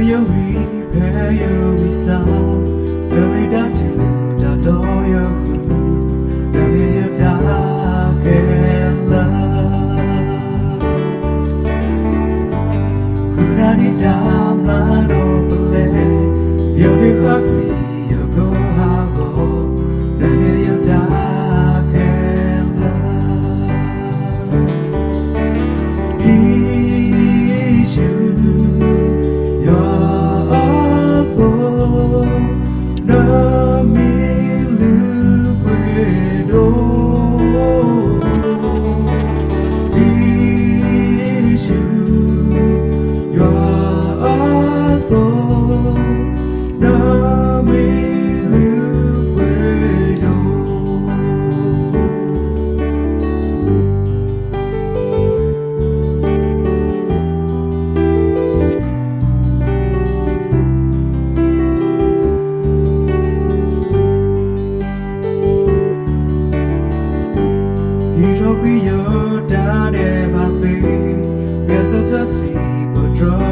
you we pay you we sound. Let me down to the door you let me dark and love. When I need down line open, you'll be happy, you go how go. Let me dark and love. Issue your awful. No me liquido issue your author no me liquido. You don't be your dad ever think. Guess I'll just see but draw